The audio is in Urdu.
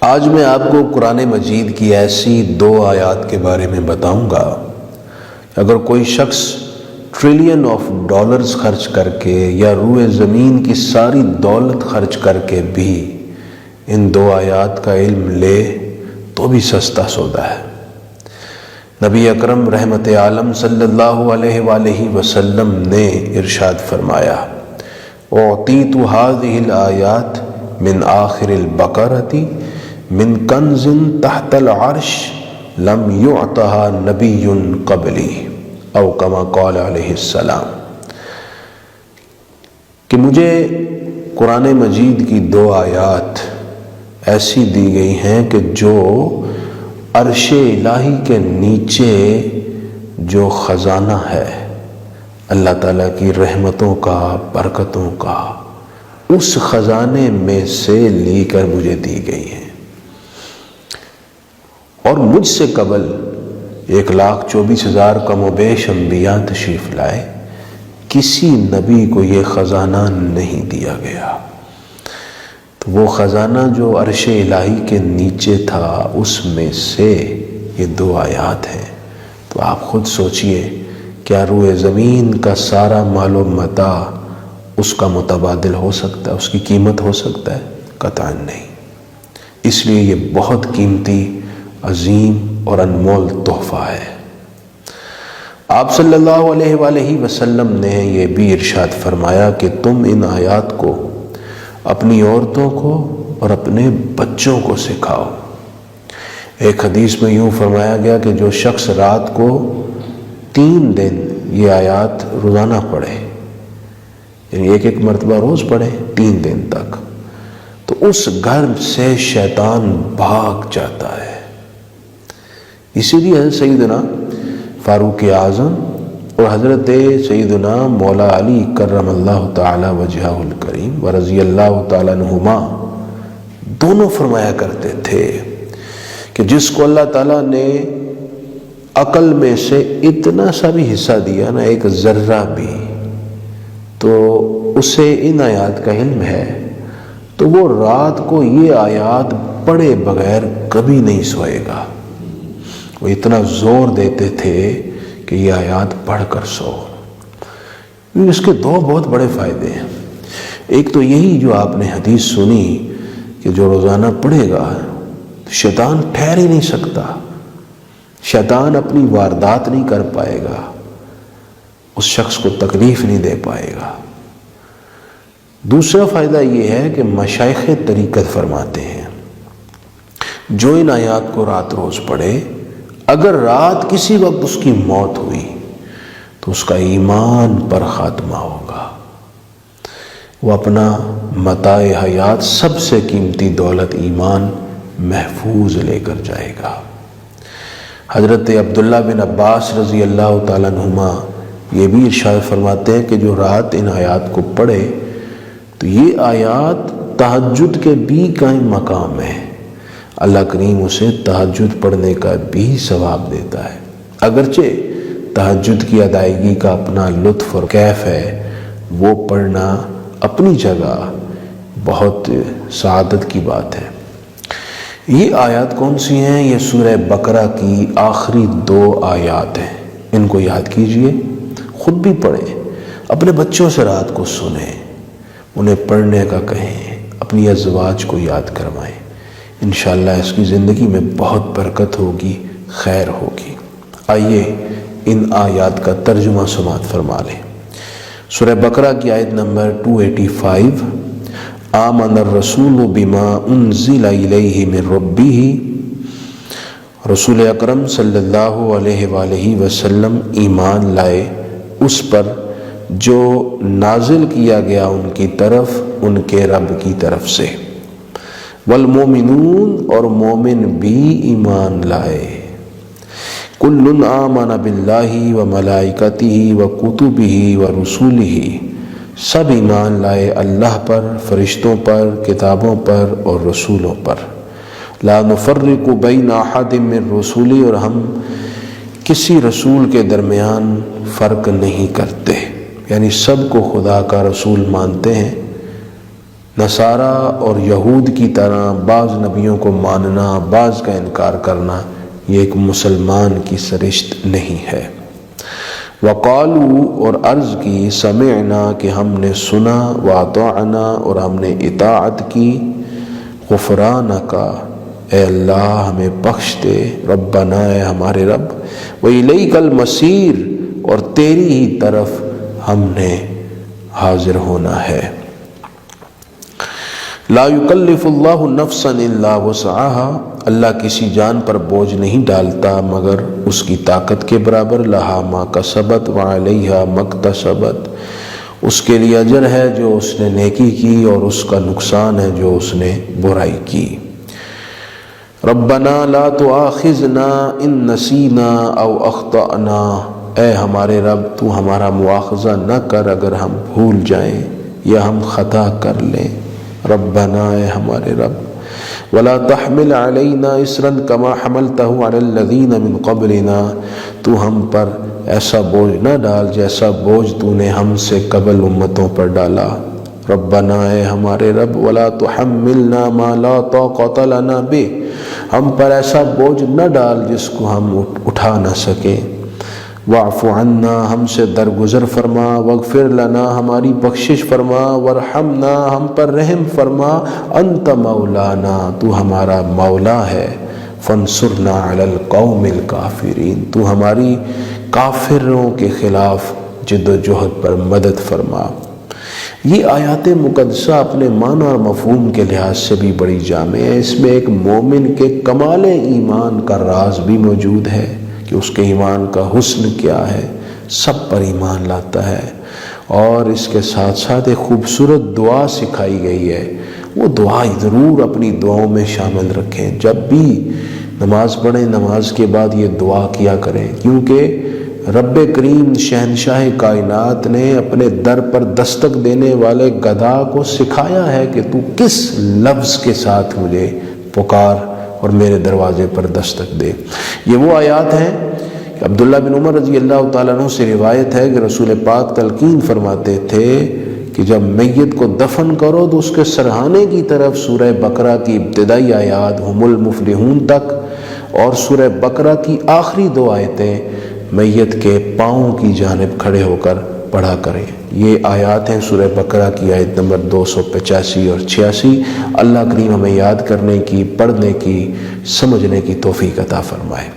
آج میں آپ کو قرآن مجید کی ایسی 2 آیات کے بارے میں بتاؤں گا، اگر کوئی شخص ٹریلین آف ڈالرز خرچ کر کے یا روئے زمین کی ساری دولت خرچ کر کے بھی ان 2 آیات کا علم لے تو بھی سستا سودا ہے۔ نبی اکرم رحمت عالم صلی اللہ علیہ وآلہ وسلم نے ارشاد فرمایا، اعطیت هذه الآیات من آخر البقرۃ من کنز تحت العرش لم یعطها نبی قبلی او کما قال علیہ السلام، کہ مجھے قرآن مجید کی 2 آیات ایسی دی گئی ہیں کہ جو عرش الہی کے نیچے جو خزانہ ہے اللہ تعالیٰ کی رحمتوں کا، برکتوں کا، اس خزانے میں سے لی کر مجھے دی گئی ہیں، اور مجھ سے قبل 1,24,000 کم و بیش انبیاء تشریف لائے، کسی نبی کو یہ خزانہ نہیں دیا گیا۔ تو وہ خزانہ جو عرش الہی کے نیچے تھا، اس میں سے یہ 2 آیات ہیں۔ تو آپ خود سوچئے، کیا روئے زمین کا سارا مال و متاع اس کا متبادل ہو سکتا ہے، اس کی قیمت ہو سکتا ہے؟ قطعاً نہیں۔ اس لیے یہ بہت قیمتی، عظیم اور انمول تحفہ ہے۔ آپ صلی اللہ علیہ وآلہ وسلم نے یہ بھی ارشاد فرمایا کہ تم ان آیات کو اپنی عورتوں کو اور اپنے بچوں کو سکھاؤ۔ ایک حدیث میں یوں فرمایا گیا کہ جو شخص رات کو 3 دن یہ آیات روزانہ پڑھے، یعنی ایک مرتبہ روز پڑھے 3 دن تک، تو اس گھر سے شیطان بھاگ جاتا ہے۔ اسی لیے سیدنا فاروق اعظم اور حضرت سیدنا مولا علی کرم اللہ تعالی وجہہ الکریم ورضی اللہ تعالیٰ عنہما دونوں فرمایا کرتے تھے کہ جس کو اللہ تعالیٰ نے عقل میں سے اتنا سا بھی حصہ دیا نا، ایک ذرہ بھی، تو اسے ان آیات کا علم ہے، تو وہ رات کو یہ آیات پڑھے بغیر کبھی نہیں سوئے گا۔ وہ اتنا زور دیتے تھے کہ یہ آیات پڑھ کر سو۔ اس کے 2 بہت بڑے فائدے ہیں۔ ایک تو یہی جو آپ نے حدیث سنی کہ جو روزانہ پڑھے گا شیطان ٹھہر ہی نہیں سکتا، شیطان اپنی واردات نہیں کر پائے گا، اس شخص کو تکلیف نہیں دے پائے گا۔ دوسرا فائدہ یہ ہے کہ مشائخ طریقت فرماتے ہیں جو ان آیات کو رات روز پڑھے، اگر رات کسی وقت اس کی موت ہوئی تو اس کا ایمان پر خاتمہ ہوگا، وہ اپنا متاع حیات سب سے قیمتی دولت ایمان محفوظ لے کر جائے گا۔ حضرت عبداللہ بن عباس رضی اللہ تعالیٰ عنہما یہ بھی ارشاد فرماتے ہیں کہ جو رات ان آیات کو پڑھے تو یہ آیات تہجد کے بھی قائم مقام ہے، اللہ کریم اسے تہجد پڑھنے کا بھی ثواب دیتا ہے۔ اگرچہ تہجد کی ادائیگی کا اپنا لطف اور کیف ہے، وہ پڑھنا اپنی جگہ بہت سعادت کی بات ہے۔ یہ آیات کون سی ہیں؟ یہ سورہ بقرہ کی آخری 2 آیات ہیں۔ ان کو یاد کیجئے، خود بھی پڑھیں، اپنے بچوں سے رات کو سنیں، انہیں پڑھنے کا کہیں، اپنی ازواج کو یاد کروائیں۔ انشاءاللہ اس کی زندگی میں بہت برکت ہوگی، خیر ہوگی۔ آئیے ان آیات کا ترجمہ سماعت فرما لیں۔ سورہ بقرہ کی آیت نمبر 285، آمن الرسول بما انزل الیہ من ربہ، رسول اکرم صلی اللہ علیہ وآلہ وسلم ایمان لائے اس پر جو نازل کیا گیا ان کی طرف ان کے رب کی طرف سے، والمومنون اور مومن بھی ایمان لائے، کل آمن باللہ وملائکتہ وکتبہ ورسولہ، سب ایمان لائے اللہ پر، فرشتوں پر، کتابوں پر اور رسولوں پر، لا نفرق بین احد من رسولہ، اور ہم کسی رسول کے درمیان فرق نہیں کرتے، یعنی سب کو خدا کا رسول مانتے ہیں، نصارہ اور یہود کی طرح بعض نبیوں کو ماننا، بعض کا انکار کرنا، یہ ایک مسلمان کی سرشت نہیں ہے۔ وقالو اور عرض کی سمعنا کہ ہم نے سنا، واطعنا اور ہم نے اطاعت کی، غفرانک اے اللہ ہمیں بخش دے، ربنا اے ہمارے رب، وإلیک المصیر اور تیری ہی طرف ہم نے حاضر ہونا ہے۔ لا یکلف اللہ نفسا الا وسعها، اللہ کسی جان پر بوجھ نہیں ڈالتا مگر اس کی طاقت کے برابر، لہا ما کسبت وعلیہا ما اکتسبت، اس کے لیے اجر ہے جو اس نے نیکی کی اور اس کا نقصان ہے جو اس نے برائی کی۔ ربنا لا تؤاخذنا ان نسینا او اخطأنا، اے ہمارے رب تو ہمارا مواخذہ نہ کر اگر ہم بھول جائیں یا ہم خطا کر لیں۔ ربنا اے ہمارے رب، ولا تحمل علینا اسرا کما حملته علی الذین من قبلنا، تو ہم پر ایسا بوجھ نہ ڈال جیسا بوجھ تو نے ہم سے قبل امتوں پر ڈالا۔ ربنا اے ہمارے رب، ولا تحملنا ما لا طاقت لنا به، ہم پر ایسا بوجھ نہ ڈال جس کو ہم اٹھا نہ سکیں۔ واعف عنا، ہم سے درگزر فرما، واغفر لنا، ہماری بخشش فرما، وارحمنا، ہم پر رحم فرما، انت مولانا، تو ہمارا مولا ہے، فانصرنا علی القوم الکافرین، تو ہماری کافروں کے خلاف جد و جہد پر مدد فرما۔ یہ آیات مقدسہ اپنے معنی اور مفہوم کے لحاظ سے بھی بڑی جامع ہے۔ اس میں ایک مومن کے کمال ایمان کا راز بھی موجود ہے کہ اس کے ایمان کا حسن کیا ہے، سب پر ایمان لاتا ہے، اور اس کے ساتھ ساتھ ایک خوبصورت دعا سکھائی گئی ہے، وہ دعا ضرور اپنی دعاؤں میں شامل رکھیں۔ جب بھی نماز پڑھیں نماز کے بعد یہ دعا کیا کریں، کیونکہ رب کریم شہنشاہ کائنات نے اپنے در پر دستک دینے والے گدھا کو سکھایا ہے کہ تو کس لفظ کے ساتھ مجھے پکار اور میرے دروازے پر دستک دے۔ یہ وہ آیات ہیں کہ عبداللہ بن عمر رضی اللہ تعالیٰ عنہ سے روایت ہے کہ رسول پاک تلقین فرماتے تھے کہ جب میت کو دفن کرو تو اس کے سرہانے کی طرف سورہ بقرہ کی ابتدائی آیات ہم المفلحون تک اور سورہ بقرہ کی آخری 2 آیتیں میت کے پاؤں کی جانب کھڑے ہو کر پڑھا کریں۔ یہ آیات ہیں سورہ بقرہ کی آیت نمبر 285 اور 86۔ اللہ کریم ہمیں یاد کرنے کی، پڑھنے کی، سمجھنے کی توفیق عطا فرمائے۔